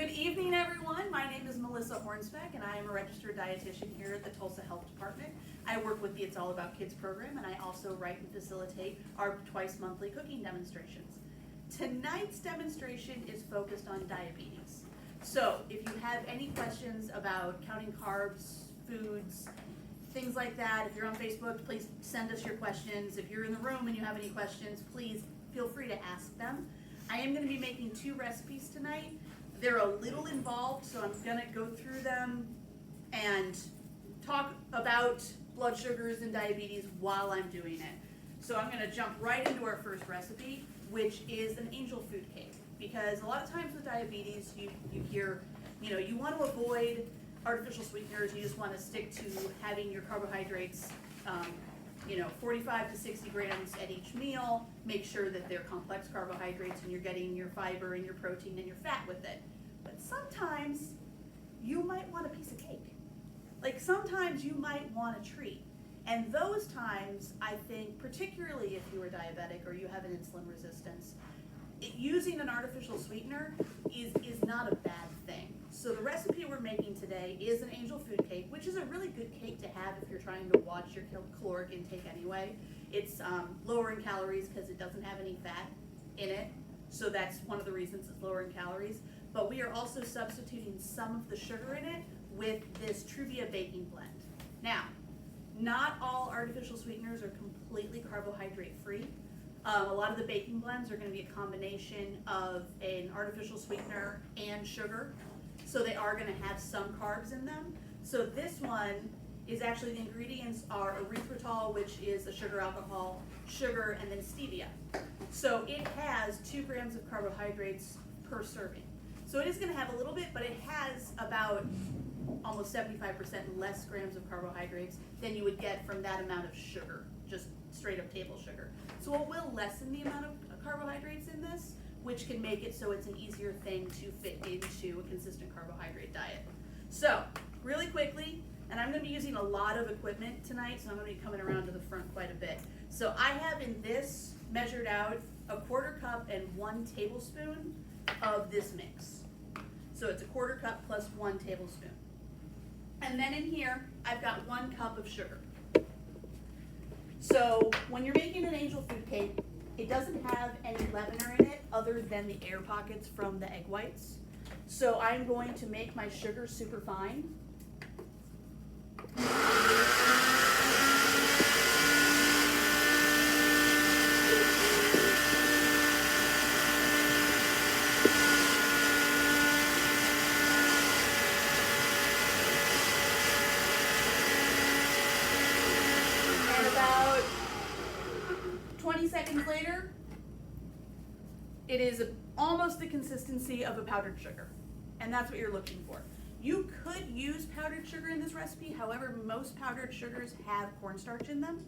Good evening, everyone. My name is Melissa Hornsbeck, and I am a registered dietitian here at the Tulsa Health Department. I work with the It's All About Kids program, and I also write and facilitate our twice monthly cooking demonstrations. Tonight's demonstration is focused on diabetes. So if you have any questions about counting carbs, foods, things like that, if you're on Facebook, please send us your questions. If you're in the room and you have any questions, please feel free to ask them. I am going to be making 2 recipes tonight. They're a little involved, so I'm going to go through them and talk about blood sugars and diabetes while I'm doing it. So I'm going to jump right into our first recipe, which is an angel food cake. Because a lot of times with diabetes, you hear, you want to avoid artificial sweeteners. You just want to stick to having your carbohydrates 45 to 60 grams at each meal. Make sure that they're complex carbohydrates and you're getting your fiber and your protein and your fat with it. But sometimes you might want a piece of cake. Like sometimes you might want a treat. And those times, I think, particularly if you are diabetic or you have an insulin resistance, using an artificial sweetener is not a bad thing. So the recipe we're making today is an angel food cake, which is a really good cake to have if you're trying to watch your caloric intake anyway. It's lower in calories because it doesn't have any fat in it. So that's one of the reasons it's lower in calories. But we are also substituting some of the sugar in it with this Truvia baking blend. Now, not all artificial sweeteners are completely carbohydrate free. A lot of the baking blends are going to be a combination of an artificial sweetener and sugar. So they are going to have some carbs in them. So this one is actually, the ingredients are erythritol, which is a sugar alcohol, sugar, and then stevia. So it has 2 grams of carbohydrates per serving. So it is going to have a little bit, but it has about almost 75% less grams of carbohydrates than you would get from that amount of sugar, just straight up table sugar. So it will lessen the amount of carbohydrates in this, which can make it so it's an easier thing to fit into a consistent carbohydrate diet. So really quickly, and I'm going to be using a lot of equipment tonight, so I'm going to be coming around to the front quite a bit. So I have in this measured out 1/4 cup and 1 tablespoon of this mix. So it's 1/4 cup plus 1 tablespoon. And then in here, I've got 1 cup of sugar. So when you're making an angel food cake, it doesn't have any leavener in it other than the air pockets from the egg whites. So I'm going to make my sugar super fine. And about 20 seconds later, it is almost the consistency of a powdered sugar, and that's what you're looking for. You could use powdered sugar in this recipe, however, most powdered sugars have cornstarch in them,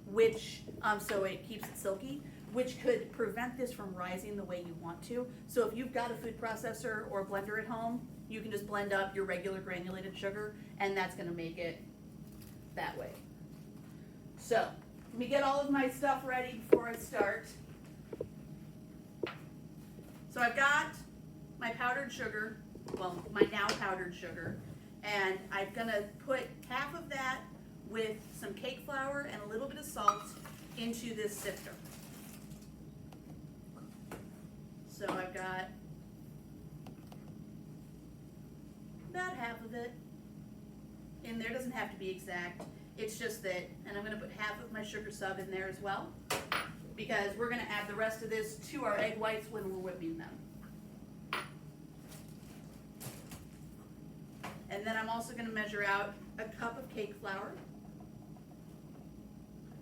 which, so it keeps it silky, which could prevent this from rising the way you want to. So if you've got a food processor or a blender at home, you can just blend up your regular granulated sugar, and that's gonna make it that way. So, let me get all of my stuff ready before I start. So I've got my powdered sugar, well, my now powdered sugar, and I'm gonna put half of that with some cake flour and a little bit of salt into this sifter. So I've got about half of it in there. Doesn't have to be exact. It's just that, and I'm gonna put half of my sugar sub in there as well, because we're gonna add the rest of this to our egg whites when we're whipping them. And then I'm also gonna measure out a cup of cake flour,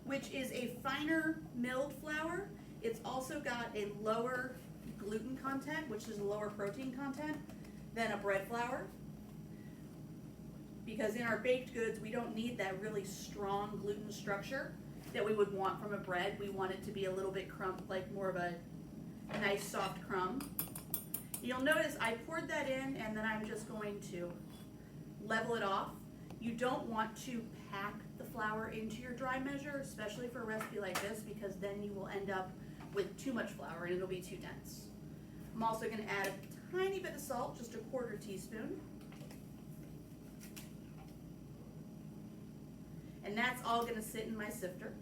which is a finer milled flour. It's also got a lower gluten content, which is a lower protein content than a bread flour. Because in our baked goods, we don't need that really strong gluten structure that we would want from a bread. We want it to be a little bit like more of a nice soft crumb. You'll notice I poured that in, and then I'm just going to level it off. You don't want to pack the flour into your dry measure, especially for a recipe like this, because then you will end up with too much flour and it'll be too dense. I'm also going to add a tiny bit of salt, just a 1/4 teaspoon. And that's all gonna sit in my sifter,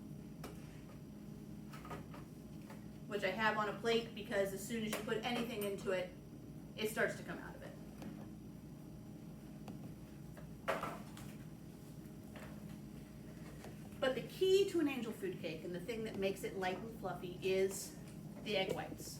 which I have on a plate because as soon as you put anything into it, it starts to come out of it. But the key to an angel food cake, and the thing that makes it light and fluffy, is the egg whites.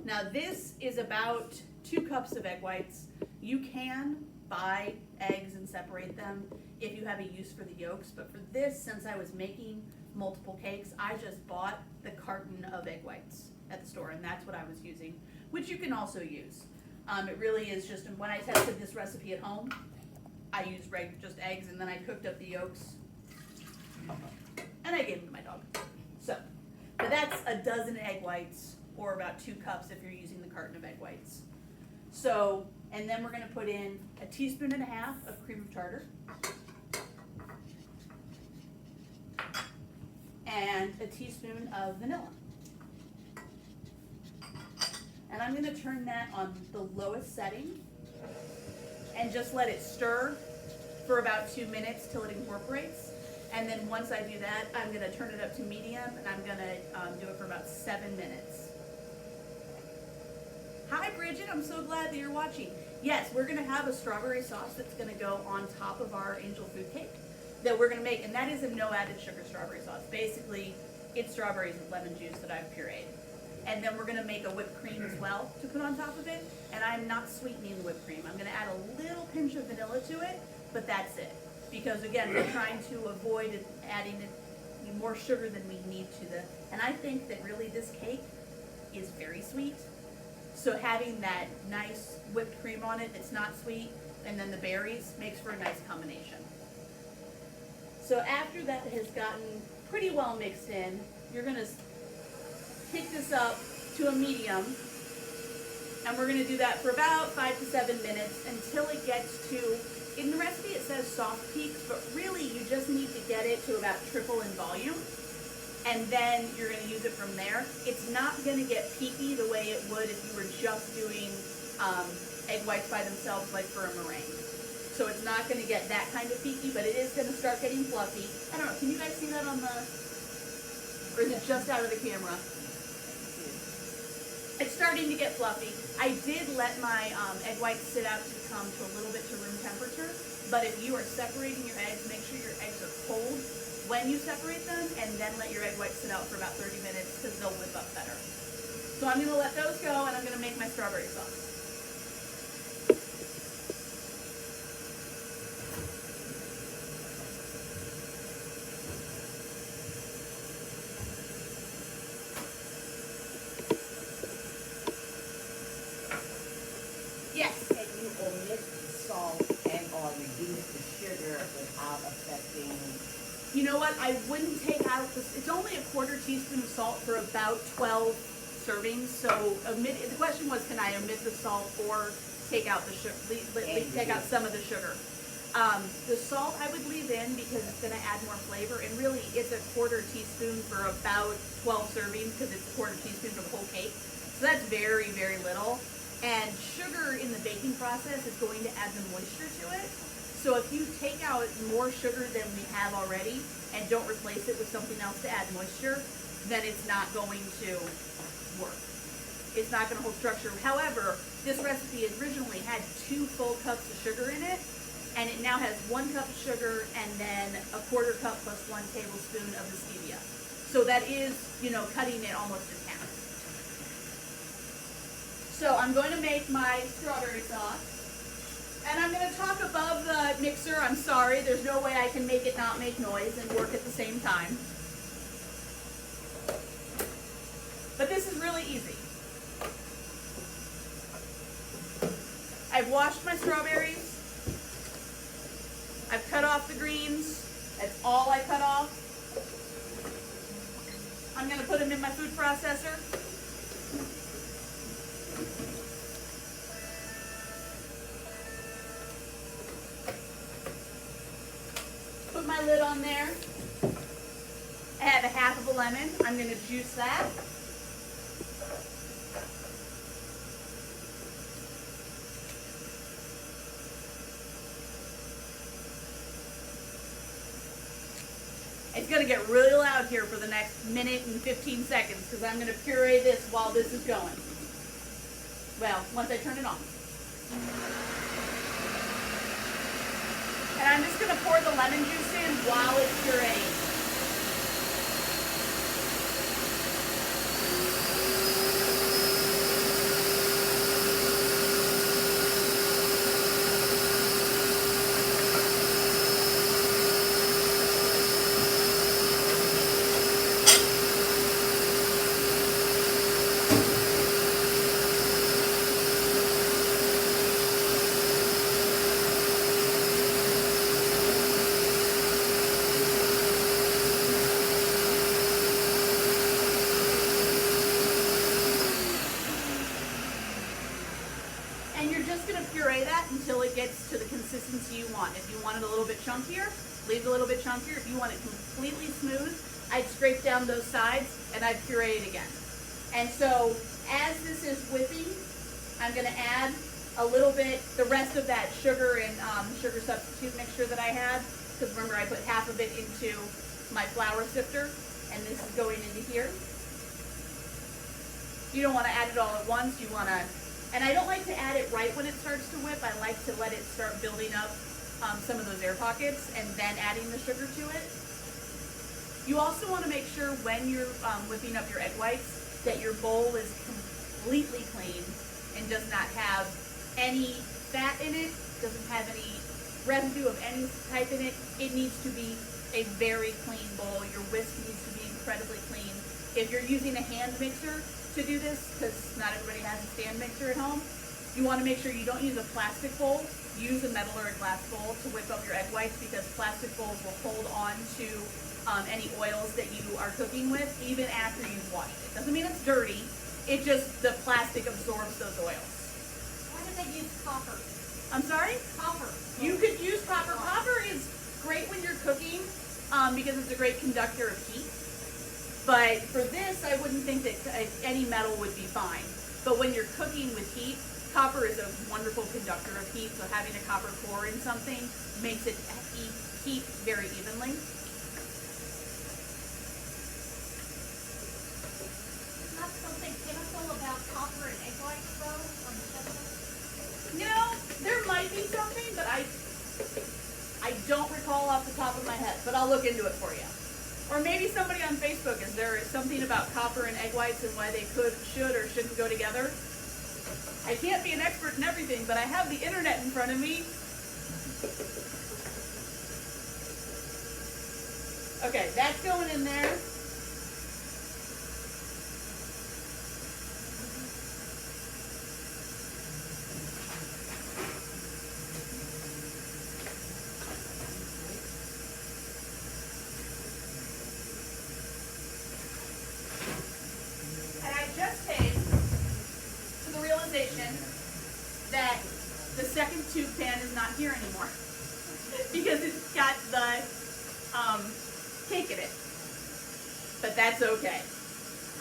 Now this is about 2 cups of egg whites. You can buy eggs and separate them if you have a use for the yolks, but for this, since I was making multiple cakes, I just bought the carton of egg whites at the store, and that's what I was using, which you can also use. It really is just, when I tested this recipe at home, I used just eggs, and then I cooked up the yolks, and I gave them to my dog. So, but that's a dozen egg whites, or about 2 cups if you're using the carton of egg whites. So, and then we're gonna put in 1.5 teaspoons of cream of tartar, and 1 teaspoon of vanilla. And I'm gonna turn that on the lowest setting and just let it stir for about 2 minutes till it incorporates. And then once I do that, I'm gonna turn it up to medium, and I'm gonna do it for about 7 minutes. Hi Bridget, I'm so glad that you're watching. Yes, we're gonna have a strawberry sauce that's gonna go on top of our angel food cake that we're gonna make, and that is a no added sugar strawberry sauce. Basically, it's strawberries with lemon juice that I've pureed. And then we're gonna make a whipped cream as well to put on top of it, and I'm not sweetening the whipped cream. I'm gonna add a little pinch of vanilla to it, but that's it. Because again, we're trying to avoid adding more sugar than we need to and I think that really this cake is very sweet. So having that nice whipped cream on it that's not sweet, and then the berries, makes for a nice combination. So after that has gotten pretty well mixed in, you're gonna pick this up to a medium, and we're gonna do that for about 5 to 7 minutes until it gets to, in the recipe it says soft peaks, but really you just need to get it to about triple in volume, and then you're gonna use it from there. It's not gonna get peaky the way it would if you were just doing egg whites by themselves, like for a meringue. So it's not gonna get that kind of peaky, but it is gonna start getting fluffy. I don't know, can you guys see that on the, or is it just out of the camera? It's starting to get fluffy. I did let my egg whites sit out to come to a little bit to room temperature, but if you are separating your eggs, make sure your eggs are cold when you separate them, and then let your egg whites sit out for about 30 minutes because they'll whip up better. So I'm gonna let those go, and I'm gonna make my strawberry sauce. Yes. Can you omit salt and or reduce the sugar without affecting? You know what? I wouldn't take out this. It's only a 1/4 teaspoon of salt for about 12 servings. So the question was, can I omit the salt or take out the sugar? Take out some of the sugar. The salt I would leave in because it's going to add more flavor. And really, it's a 1/4 teaspoon for about 12 servings because it's a 1/4 teaspoon for the whole cake. So that's very, very little. And sugar in the baking process is going to add the moisture to it. So if you take out more sugar than we have already and don't replace it with something else to add moisture, then it's not going to work. It's not going to hold structure. However, this recipe originally had 2 full cups of sugar in it, and it now has 1 cup of sugar and then a 1/4 cup plus 1 tablespoon of the stevia. So that is, cutting it almost in half. So I'm going to make my strawberry sauce. And I'm going to talk above the mixer. I'm sorry, there's no way I can make it not make noise and work at the same time. But this is really easy. I've washed my strawberries. I've cut off the greens. That's all I cut off. I'm going to put them in my food processor. Put my lid on there. I have a half of a lemon. I'm going to juice that. It's gonna get really loud here for the next minute and 15 seconds because I'm gonna puree this while this is going. Well, once I turn it on. And I'm just gonna pour the lemon juice in while it's pureeing. And you're just going to puree that until it gets to the consistency you want. If you want it a little bit chunkier, leave it a little bit chunkier. If you want it completely smooth, I'd scrape down those sides and I'd puree it again. And so as this is whipping, I'm going to add a little bit, the rest of that sugar and sugar substitute mixture that I had, because remember I put half of it into my flour sifter, and this is going into here. You don't want to add it all at once. You want to, and I don't like to add it right when it starts to whip. I like to let it start building up some of those air pockets and then adding the sugar to it. You also want to make sure when you're whipping up your egg whites that your bowl is completely clean and does not have any fat in it, doesn't have any residue of any type in it. It needs to be a very clean bowl. Your whisk needs to be incredibly clean. If you're using a hand mixer to do this, because not everybody has a stand mixer at home, you want to make sure you don't use a plastic bowl. Use a metal or a glass bowl to whip up your egg whites, because plastic bowls will hold on to any oils that you are cooking with even after you've washed it. Doesn't mean it's dirty. It just, the plastic absorbs those oils. Why did they use copper? I'm sorry? Copper. You could use copper. Copper is great when you're cooking because it's a great conductor of heat. But for this, I wouldn't think that any metal would be fine. But when you're cooking with heat, copper is a wonderful conductor of heat. So having a copper core in something makes it heat very evenly. Not something chemical about copper and egg whites, though, on the checklist? You know, there might be something, but I don't recall off the top of my head. But I'll look into it for you. Or maybe somebody on Facebook, is there something about copper and egg whites and why they should or shouldn't go together? I can't be an expert in everything, but I have the internet in front of me. Okay, that's going in there. That the second tube pan is not here anymore because it's got the cake in it. But that's okay.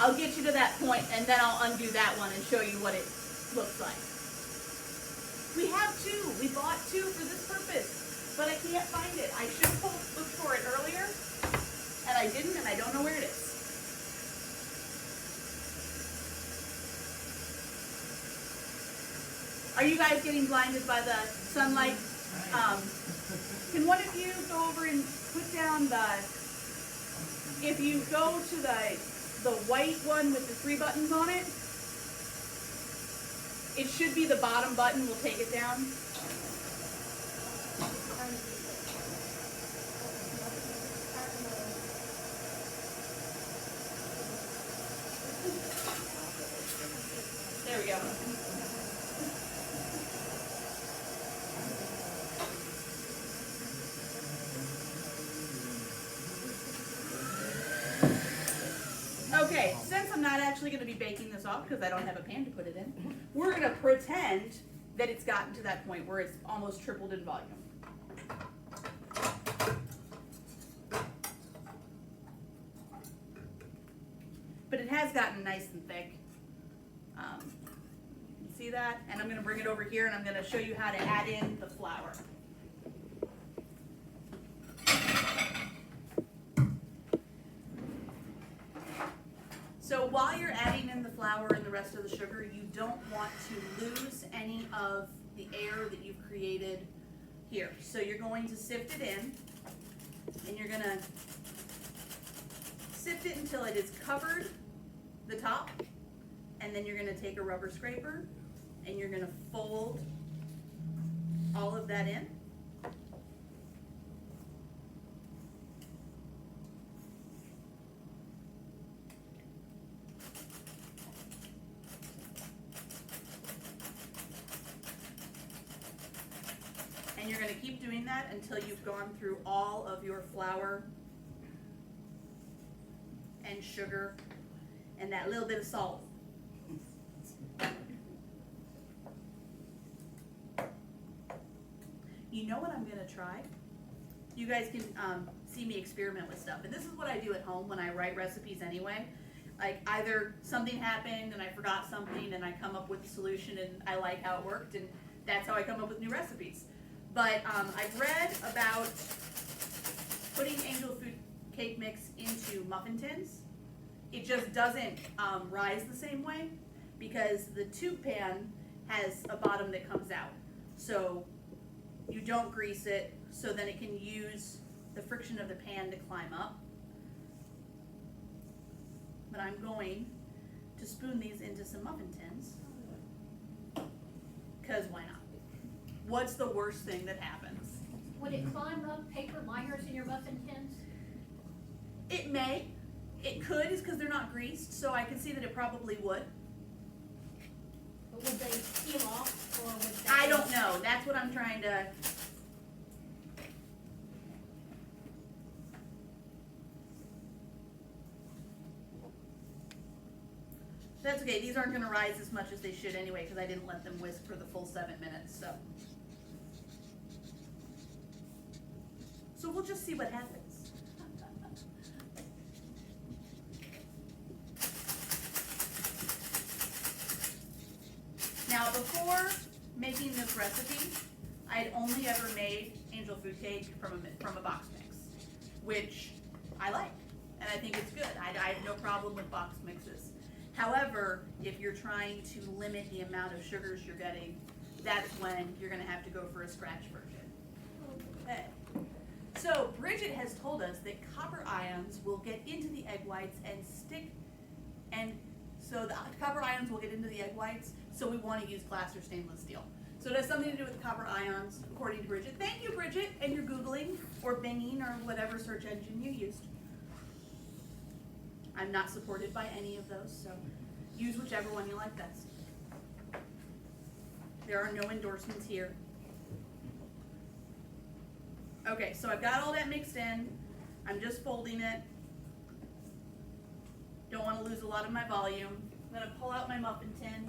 I'll get you to that point and then I'll undo that one and show you what it looks like. We have two. We bought two for this purpose, but I can't find it. I should have looked for it earlier, and I didn't, and I don't know where it is. Are you guys getting blinded by the sunlight? Can one of you go over and put down if you go to the white one with the 3 buttons on it, it should be the bottom button. We'll take it down. There we go. Okay, since I'm not actually going to be baking this off because I don't have a pan to put it in, we're going to pretend that it's gotten to that point where it's almost tripled in volume. But it has gotten nice and thick. You can see that. And I'm going to bring it over here and I'm going to show you how to add in the flour. while you're adding in the flour and the rest of the sugar, you don't want to lose any of the air that you've created here. So you're going to sift it in, and you're gonna sift it until it has covered the top, and then you're gonna take a rubber scraper and you're gonna fold all of that in. And you're gonna keep doing that until you've gone through all of your flour and sugar and that little bit of salt. You know what I'm gonna try? You guys can see me experiment with stuff. And this is what I do at home when I write recipes anyway. Like either something happened and I forgot something and I come up with a solution and I like how it worked, and that's how I come up with new recipes. But I've read about putting angel food cake mix into muffin tins. It just doesn't rise the same way because the tube pan has a bottom that comes out. So you don't grease it, so then it can use the friction of the pan to climb up. But I'm going to spoon these into some muffin tins, because why not? What's the worst thing that happens? Would it climb up paper liners in your muffin tins? It may. It could, is because they're not greased, so I can see that it probably would. But would they peel off, or would they? I don't know. That's what I'm trying to. That's okay. These aren't going to rise as much as they should anyway because I didn't let them whisk for the full 7 minutes. So we'll just see what happens. Now, before making this recipe, I had only ever made angel food cake from a box mix, which I like, and I think it's good. I have no problem with box mixes. However, if you're trying to limit the amount of sugars you're getting, that's when you're gonna have to go for a scratch version. Okay. So Bridget has told us that copper ions will get into the egg whites and stick, and so the copper ions will get into the egg whites, so we want to use glass or stainless steel. So it has something to do with copper ions, according to Bridget. Thank you, Bridget, and your Googling or Binging or whatever search engine you used. I'm not supported by any of those, so use whichever one you like best. There are no endorsements here. Okay, so I've got all that mixed in. I'm just folding it. Don't want to lose a lot of my volume. I'm going to pull out my muffin tin.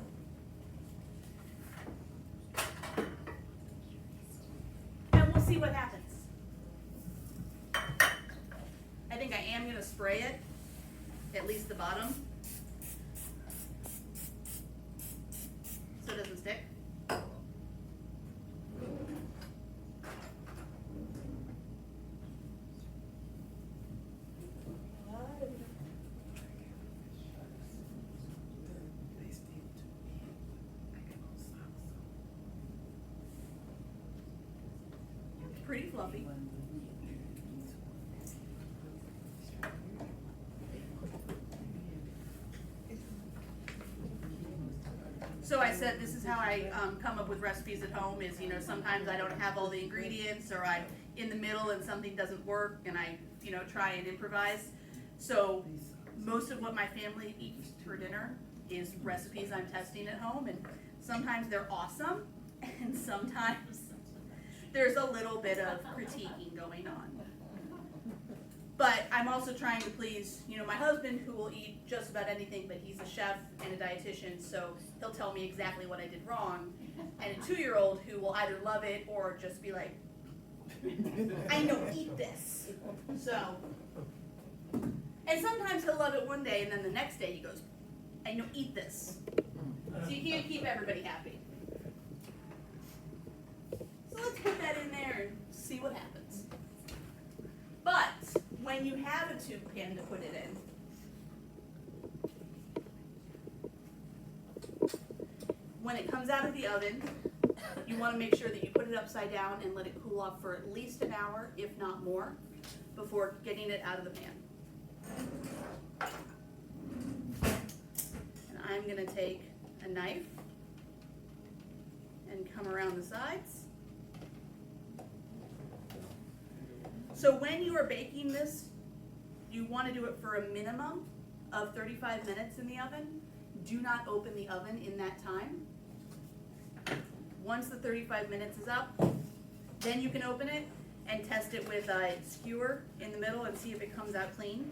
And we'll see what happens. I think I am going to spray it, at least the bottom, so it doesn't stick. Pretty fluffy. So I said this is how I come up with recipes at home is, you know, sometimes I don't have all the ingredients or I'm in the middle and something doesn't work and I, you know, try and improvise. So most of what my family eats for dinner is recipes I'm testing at home, and sometimes they're awesome and sometimes there's a little bit of critiquing going on. But I'm also trying to please, you know, my husband, who will eat just about anything, but he's a chef and a dietitian, so he'll tell me exactly what I did wrong. And a 2-year-old who will either love it or just be like, I know, eat this. So, and sometimes he'll love it one day, and then the next day he goes, I know, eat this. So you can't keep everybody happy. So let's put that in there and see what happens. But when you have a tube pan to put it in, when it comes out of the oven, you want to make sure that you put it upside down and let it cool off for at least an hour, if not more, before getting it out of the pan. And I'm going to take a knife and come around the sides. So when you are baking this, you want to do it for a minimum of 35 minutes in the oven. Do not open the oven in that time. Once the 35 minutes is up, then you can open it and test it with a skewer in the middle and see if it comes out clean.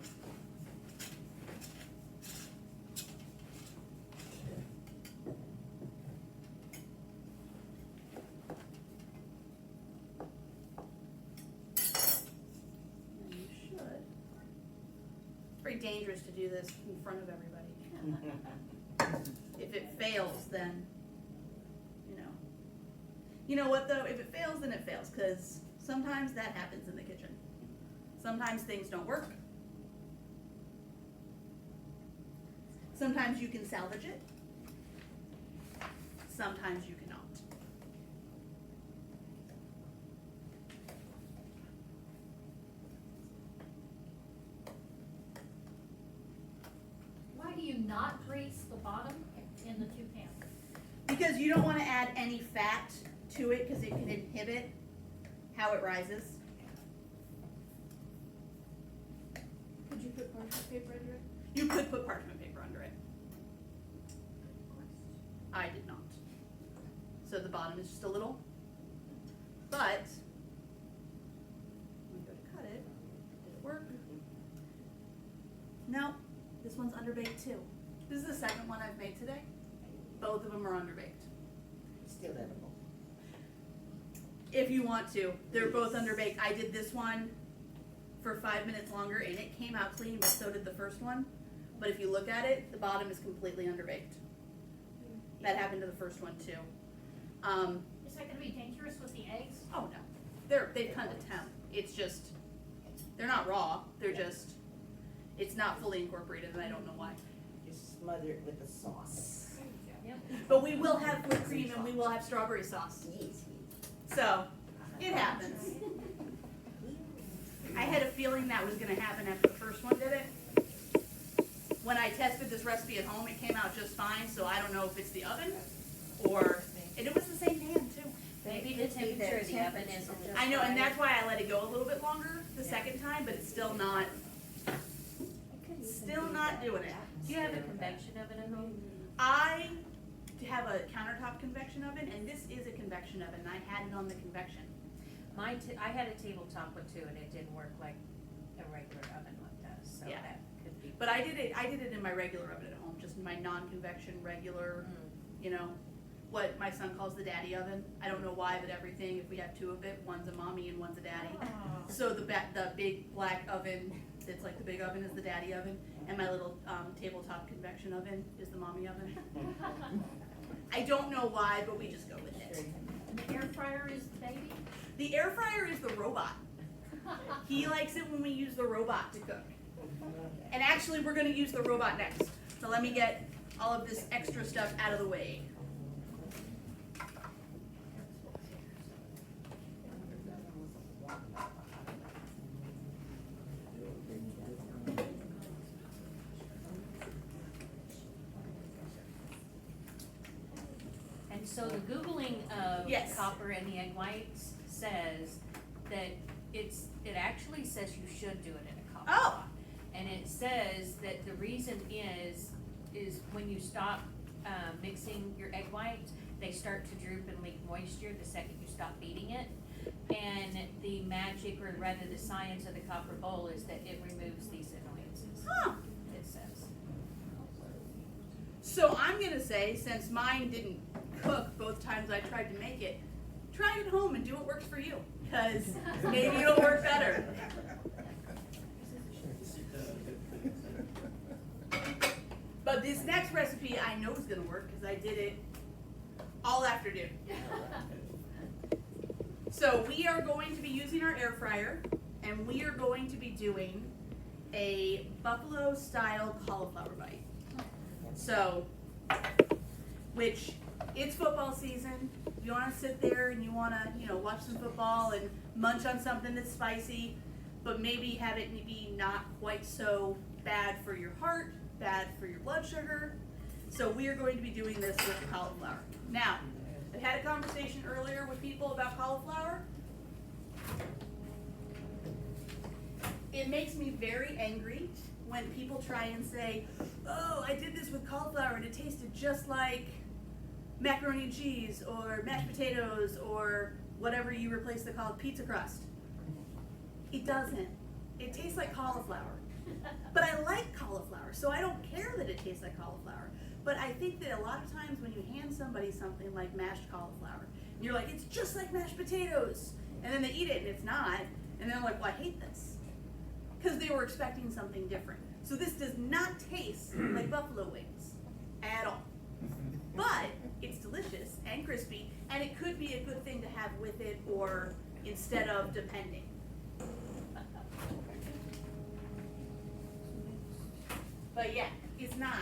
And you should. It's very dangerous to do this in front of everybody. If it fails, then, you know what though, if it fails, then it fails, because sometimes that happens in the kitchen. Sometimes things don't work. Sometimes you can salvage it. Sometimes you cannot. Why do you not grease the bottom in the two pans? Because you don't want to add any fat to it, because it can inhibit how it rises. Could you put parchment paper under it? You could put parchment paper under it. I did not. So the bottom is just a little, but when we go to cut it, did it work? No, this one's underbaked too. This is the second one I've made today. Both of them are underbaked. Still edible. If you want to, they're both underbaked. I did this one for 5 minutes longer and it came out clean, but so did the first one. But if you look at it, the bottom is completely underbaked. That happened to the first one too. Is that gonna be dangerous with the eggs? Oh no, they've kind of temp. It's just, they're not raw. They're just, it's not fully incorporated, and I don't know why. Just smother it with the sauce. Yep. But we will have whipped cream and we will have strawberry sauce. Yes. So it happens. I had a feeling that was going to happen after the first one did it. When I tested this recipe at home, it came out just fine. So I don't know if it's the oven or, and it was the same pan too. Maybe the temperature of the oven isn't just I know, and right. that's why I let it go a little bit longer the second time, but it's still not doing it. Do you have a convection oven at home? I have a countertop convection oven, and this is a convection oven. I had it on the convection. I had a tabletop one too, and it didn't work like a regular oven one does, so Yeah. that could be. But I did it in my regular oven at home, just my non-convection regular, you know, what my son calls the daddy oven. I don't know why, but everything, if we have two of it, one's a mommy and one's a daddy. So the big black oven, it's like the big oven is the daddy oven, and my little tabletop convection oven is the mommy oven. I don't know why, but we just go with it. And the air fryer is the baby? The air fryer is the robot. He likes it when we use the robot to cook. And actually, we're gonna use the robot next. So let me get all of this extra stuff out of the way. And so the Googling of Yes. copper in the egg whites says that it actually says you should do it in a copper Oh. pot. And it says that the reason is when you stop mixing your egg whites, they start to droop and leak moisture the second you stop beating it. And the magic, or rather the science of the copper bowl, is that it removes these annoyances, Huh. it says. So I'm gonna say, since mine didn't cook both times I tried to make it, try it at home and do what works for you. Because maybe it'll work better. But this next recipe I know is gonna work because I did it all afternoon. So we are going to be using our air fryer, and we are going to be doing a buffalo style cauliflower bite. So, which it's football season. You wanna sit there and you wanna, watch some football and munch on something that's spicy, but maybe have it be not quite so bad for your heart, bad for your blood sugar. So we are going to be doing this with the cauliflower. Now, I had a conversation earlier with people about cauliflower. It makes me very angry when people try and say, oh, I did this with cauliflower and it tasted just like macaroni and cheese or mashed potatoes or whatever you replace the pizza crust. It doesn't. It tastes like cauliflower. But I like cauliflower, so I don't care that it tastes like cauliflower. But I think that a lot of times when you hand somebody something like mashed cauliflower, and you're like, it's just like mashed potatoes, and then they eat it and it's not, and they're like, well, I hate this. Because they were expecting something different. So this does not taste like buffalo wings at all. But it's delicious and crispy, and it could be a good thing to have with it or instead of, depending. But yeah, it's not.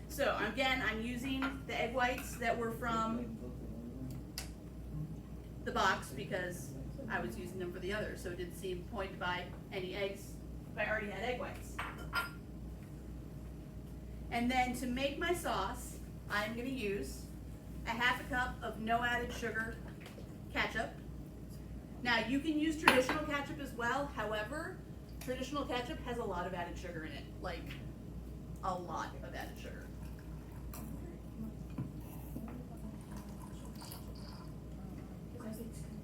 So again, I'm using the egg whites that were from the box because I was using them for the others, so it didn't seem point to buy any eggs if I already had egg whites. And then to make my sauce, I'm going to use a half a cup of no added sugar ketchup. Now you can use traditional ketchup as well, however, traditional ketchup has a lot of added sugar in it, like a lot of added sugar.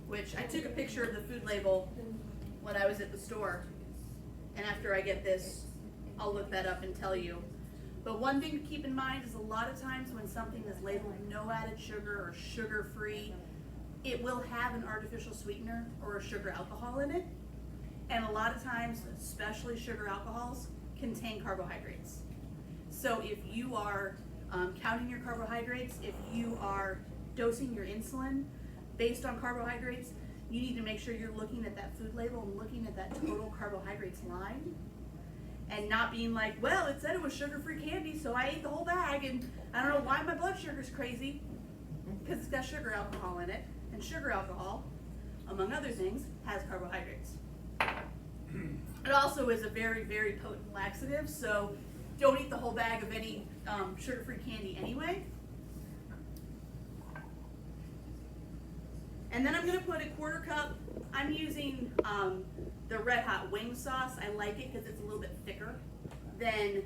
Which I took a picture of the food label when I was at the store, and after I get this, I'll look that up and tell you. But one thing to keep in mind is a lot of times when something is labeled no added sugar or sugar-free, it will have an artificial sweetener or a sugar alcohol in it. And a lot of times, especially sugar alcohols, contain carbohydrates. So if you are counting your carbohydrates, if you are dosing your insulin based on carbohydrates, you need to make sure you're looking at that food label and looking at that total carbohydrates line and not being like, well, it said it was sugar-free candy, so I ate the whole bag and I don't know why my blood sugar's crazy, because it's got sugar alcohol in it, and sugar alcohol, among other things, has carbohydrates. It also is a very, very potent laxative, so don't eat the whole bag of any sugar-free candy anyway. And then I'm going to put a quarter cup. I'm using the Red Hot wing sauce. I like it because it's a little bit thicker than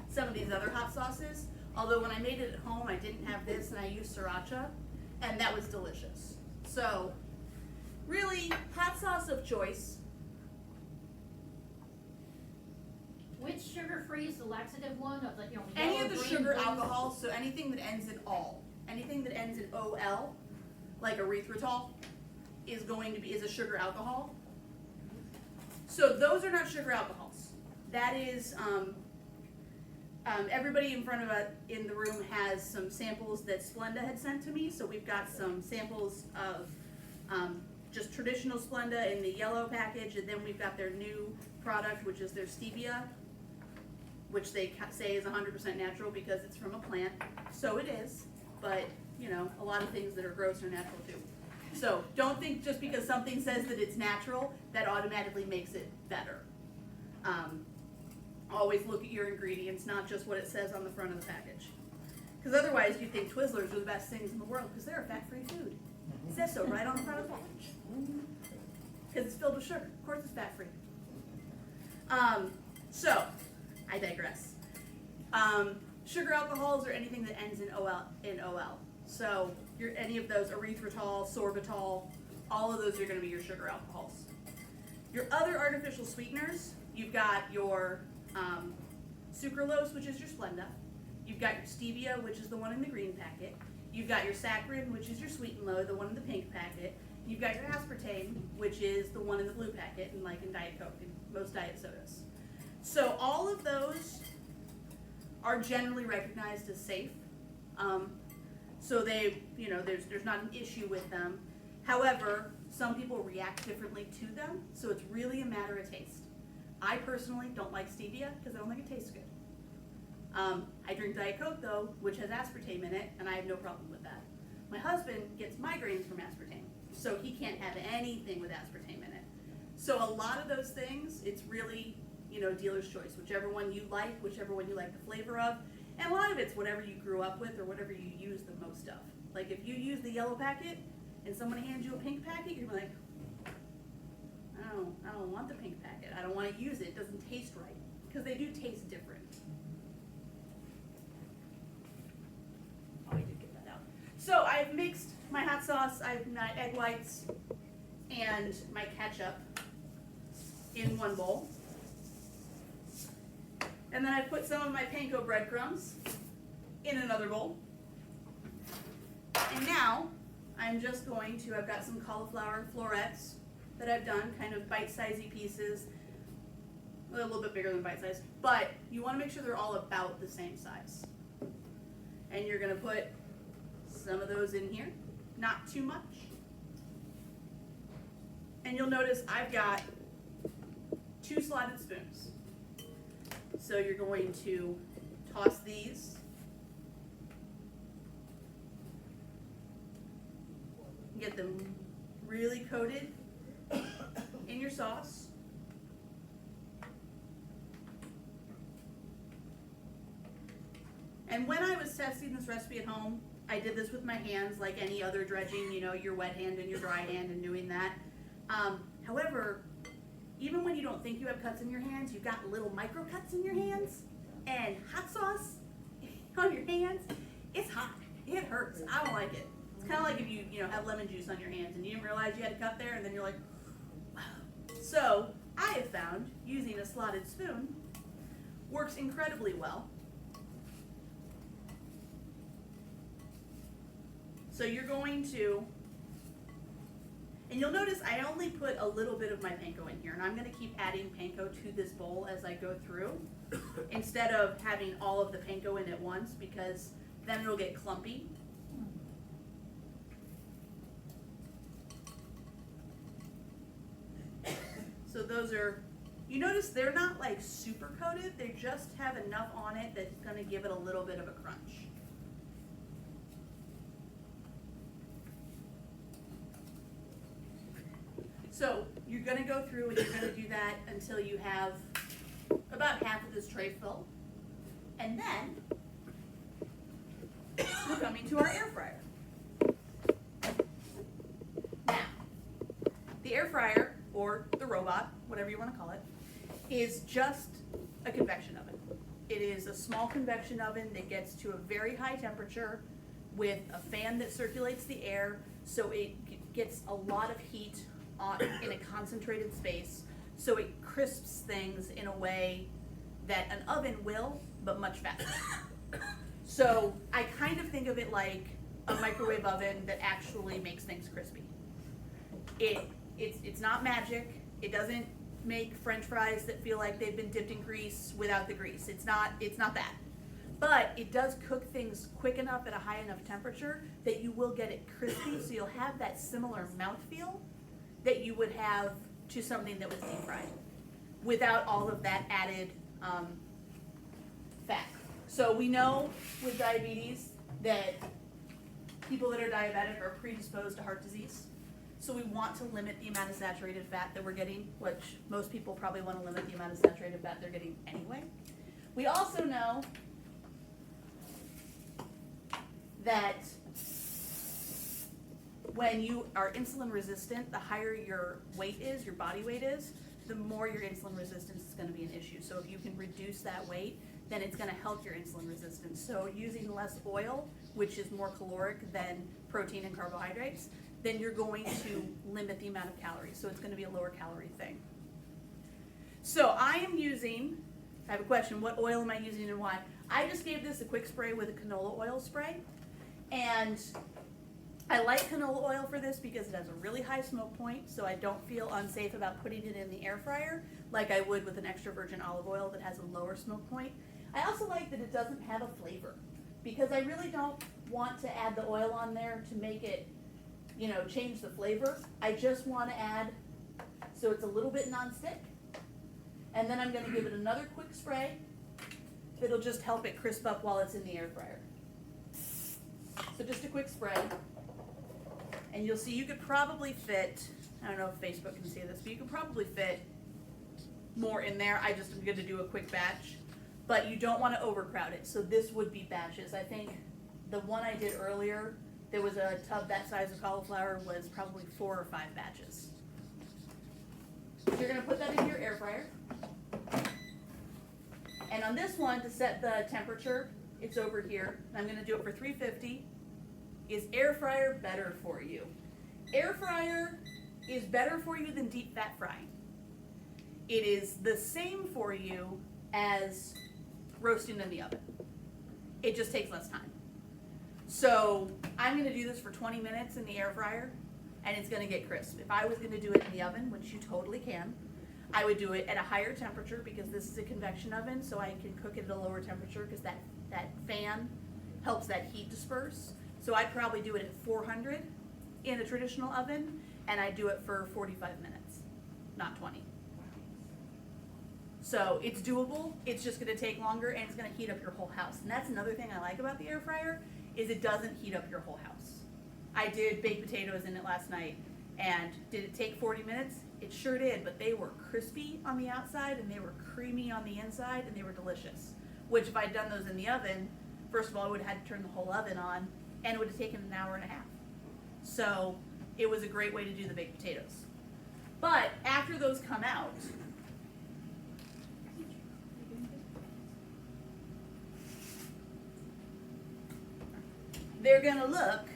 some of these other hot sauces. Although when I made it at home, I didn't have this, and I used sriracha, and that was delicious. So, really, hot sauce of choice. Which sugar-free is the laxative one of the, Any yellow, of the green, sugar blue? alcohol, so anything that ends in ol, anything that ends in ol, like erythritol, is a sugar alcohol. So those are not sugar alcohols. That is, everybody in front of us in the room has some samples that Splenda had sent to me. So we've got some samples of just traditional Splenda in the yellow package, and then we've got their new product, which is their stevia, which they say is 100% natural because it's from a plant. So it is, but a lot of things that are gross are natural too. So don't think just because something says that it's natural, that automatically makes it better. Always look at your ingredients, not just what it says on the front of the package. Because otherwise you think Twizzlers are the best things in the world because they're a fat-free food. It says so right on the front of the package. Because it's filled with sugar. Of course it's fat-free. So, I digress. Sugar alcohols are anything that ends in OL. So, any of those, erythritol, sorbitol, all of those are going to be your sugar alcohols. Your other artificial sweeteners, you've got your sucralose, which is your Splenda. You've got your stevia, which is the one in the green packet. You've got your saccharin, which is your sweet and low, the one in the pink packet. You've got your aspartame, which is the one in the blue packet, and like in Diet Coke and most diet sodas. So all of those are generally recognized as safe. So they, there's not an issue with them. However, some people react differently to them, so it's really a matter of taste. I personally don't like stevia because I don't think it tastes good. I drink Diet Coke though, which has aspartame in it, and I have no problem with that. My husband gets migraines from aspartame, so he can't have anything with aspartame in it. So a lot of those things, it's really, dealer's choice, whichever one you like the flavor of. And a lot of it's whatever you grew up with or whatever you use the most of. Like if you use the yellow packet and someone hands you a pink packet, you're like, I don't want the pink packet. I don't want to use it. It doesn't taste right. Because they do taste different. Oh, I did get that out. So I've mixed my hot sauce, I've my egg whites, and my ketchup in one bowl. And then I put some of my panko breadcrumbs in another bowl. And now I'm just going to, I've got some cauliflower florets that I've done, kind of bite-sizey pieces, a little bit bigger than bite-sized, but you want to make sure they're all about the same size. And you're going to put some of those in here, not too much. And you'll notice I've got 2 slotted spoons. So you're going to toss these get them really coated in your sauce. And when I was testing this recipe at home, I did this with my hands like any other dredging, your wet hand and your dry hand and doing that. However, even when you don't think you have cuts in your hands, you've got little micro cuts in your hands, and hot sauce on your hands, it's hot. It hurts. I don't like it. It's kind of like if you have lemon juice on your hands and you didn't realize you had a cut there, and then you're like, wow. So I have found using a slotted spoon works incredibly well. So you're going to, and you'll notice I only put a little bit of my panko in here, and I'm going to keep adding panko to this bowl as I go through, instead of having all of the panko in at once, because then it'll get clumpy. So those are, you notice they're not like super coated, they just have enough on it that's going to give it a little bit of a crunch. So you're going to go through and you're going to do that until you have about half of this tray full. And then we're coming to our air fryer. Now, the air fryer, or the robot, whatever you want to call it, is just a convection oven. It is a small convection oven that gets to a very high temperature with a fan that circulates the air, so it gets a lot of heat in a concentrated space, so it crisps things in a way that an oven will, but much faster. So I kind of think of it like a microwave oven that actually makes things crispy. It's not magic. It doesn't make French fries that feel like they've been dipped in grease without the grease. It's not that. But it does cook things quick enough at a high enough temperature that you will get it crispy, so you'll have that similar mouthfeel that you would have to something that was deep fried, without all of that added fat. So we know with diabetes that people that are diabetic are predisposed to heart disease. So we want to limit the amount of saturated fat that we're getting, which most people probably want to limit the amount of saturated fat they're getting anyway. We also know that when you are insulin resistant, the higher your weight is, your body weight is, the more your insulin resistance is going to be an issue. So if you can reduce that weight, then it's going to help your insulin resistance. So using less oil, which is more caloric than protein and carbohydrates, then you're going to limit the amount of calories. So it's going to be a lower calorie thing. So I have a question, what oil am I using and why? I just gave this a quick spray with a canola oil spray. And I like canola oil for this because it has a really high smoke point, so I don't feel unsafe about putting it in the air fryer like I would with an extra virgin olive oil that has a lower smoke point. I also like that it doesn't have a flavor, because I really don't want to add the oil on there to make it, change the flavor. I just want to add so it's a little bit nonstick. And then I'm going to give it another quick spray It'll just help it crisp up while it's in the air fryer. So just a quick spread. And you'll see you could probably fit, I don't know if Facebook can see this, but you could probably fit more in there. I just am gonna do a quick batch. But you don't wanna overcrowd it, so this would be batches. I think the one I did earlier, there was a tub that size of cauliflower, was probably 4 or 5 batches. So you're gonna put that in your air fryer. And on this one, to set the temperature, it's over here. I'm gonna do it for 350. Is air fryer better for you? Air fryer is better for you than deep fat frying. It is the same for you as roasting in the oven. It just takes less time. So I'm gonna do this for 20 minutes in the air fryer, and it's gonna get crisp. If I was gonna do it in the oven, which you totally can, I would do it at a higher temperature because this is a convection oven, so I can cook it at a lower temperature because that fan helps that heat disperse. So I'd probably do it at 400 in a traditional oven, and I do it for 45 minutes, not 20. So it's doable, it's just gonna take longer, and it's gonna heat up your whole house. And that's another thing I like about the air fryer, is it doesn't heat up your whole house. I did baked potatoes in it last night, and did it take 40 minutes? It sure did, but they were crispy on the outside, and they were creamy on the inside, and they were delicious. Which if I'd done those in the oven, first of all, I would have had to turn the whole oven on, and it would have taken an hour and a half. So it was a great way to do the baked potatoes. But after those come out, they're gonna look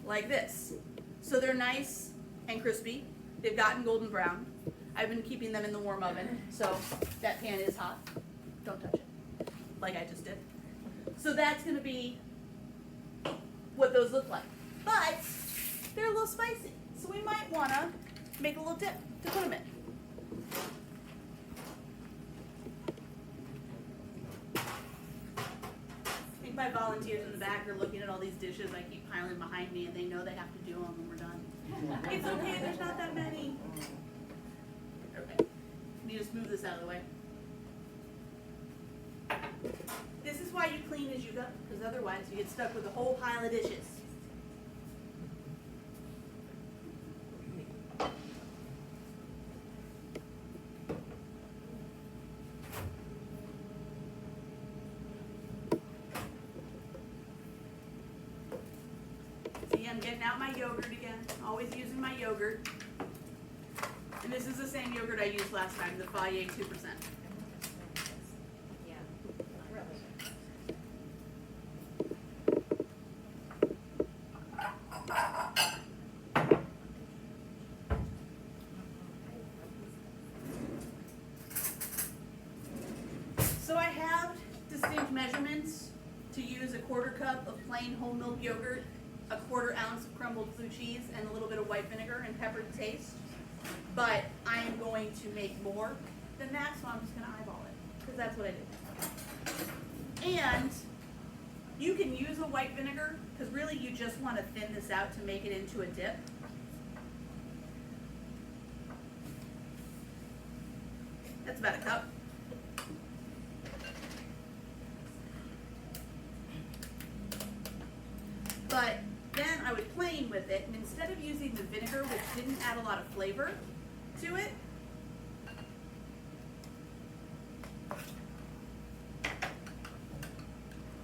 like this. So they're nice and crispy. They've gotten golden brown. I've been keeping them in the warm oven, so that pan is hot. Don't touch it, like I just did. So that's gonna be what those look like. But they're a little spicy, so we might wanna make a little dip to put them in. I think my volunteers in the back are looking at all these dishes I keep piling behind me, and they know they have to do them when we're done. It's okay, there's not that many. Okay, let me just move this out of the way. This is why you clean as you go, because otherwise you get stuck with a whole pile of dishes. See, I'm getting out my yogurt again, always using my yogurt. And this is the same yogurt I used last time, the Fayet 2%. Yeah. So I have distinct measurements to use: a quarter cup of plain whole milk yogurt, a quarter ounce of crumbled blue cheese, and a little bit of white vinegar and pepper to taste. But I am going to make more than that, so I'm just gonna eyeball it, because that's what I do. And you can use a white vinegar, because really you just want to thin this out to make it into a dip. That's about a cup. But then I would plain with it, and instead of using the vinegar, which didn't add a lot of flavor to it,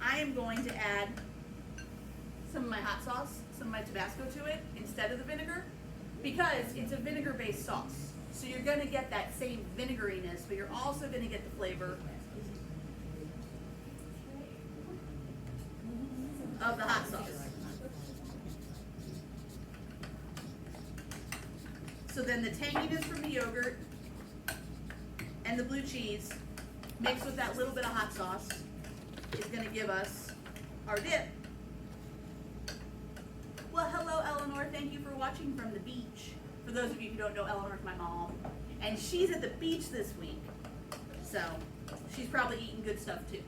I am going to add some of my hot sauce, some of my Tabasco to it instead of the vinegar, because it's a vinegar-based sauce. So you're gonna get that same vinegariness, but you're also gonna get the flavor of the hot sauce. So then the tanginess from the yogurt and the blue cheese mixed with that little bit of hot sauce is gonna give us our dip. Well, hello Eleanor, thank you for watching from the beach. For those of you who don't know, Eleanor's my mom, and she's at the beach this week, so she's probably eating good stuff too.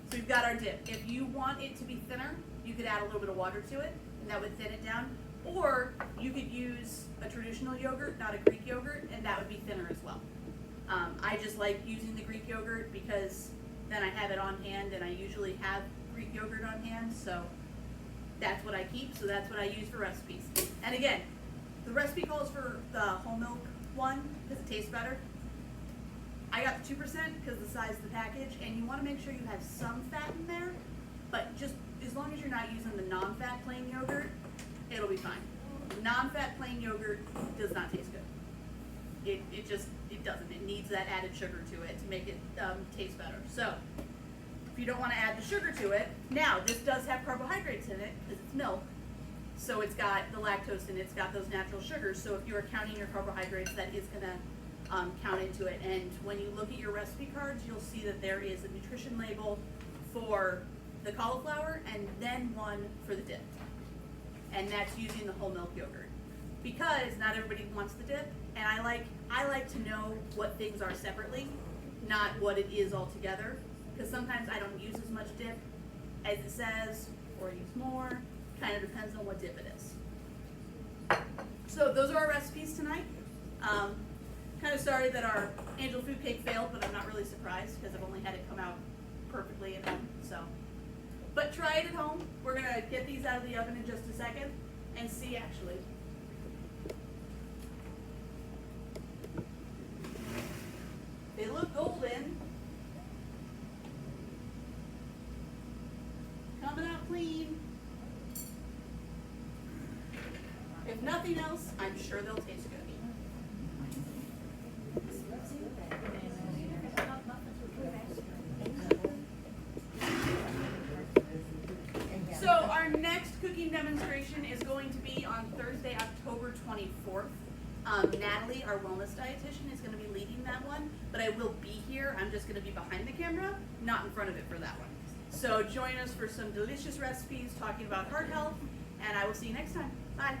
So we've got our dip. If you want it to be thinner, you could add a little bit of water to it, and that would thin it down. Or you could use a traditional yogurt, not a Greek yogurt, and that would be thinner as well. I just like using the Greek yogurt because then I have it on hand, and I usually have Greek yogurt on hand, so that's what I keep, so that's what I use for recipes. And again, the recipe calls for the whole milk one because it tastes better. I got the 2% because of the size of the package, and you want to make sure you have some fat in there, but just as long as you're not using the non-fat plain yogurt, it'll be fine. Non-fat plain yogurt does not taste good. It doesn't. It needs that added sugar to it to make it taste better. So if you don't want to add the sugar to it, now this does have carbohydrates in it because it's milk. So it's got the lactose in it, it's got those natural sugars. So if you're counting your carbohydrates, that is gonna count into it. And when you look at your recipe cards, you'll see that there is a nutrition label for the cauliflower and then one for the dip. And that's using the whole milk yogurt. Because not everybody wants the dip, and I like to know what things are separately, not what it is altogether. Because sometimes I don't use as much dip as it says, or use more. Kind of depends on what dip it is. So those are our recipes tonight. Kind of sorry that our angel food cake failed, but I'm not really surprised because I've only had it come out perfectly at home. So, but try it at home. We're gonna get these out of the oven in just a second and see actually. They look golden. Coming out clean. If nothing else, I'm sure they'll taste good. So our next cooking demonstration is going to be on Thursday, October 24th. Natalie, our wellness dietitian, is going to be leading that one, but I will be here. I'm just going to be behind the camera, not in front of it for that one. So join us for some delicious recipes talking about heart health, and I will see you next time. Bye.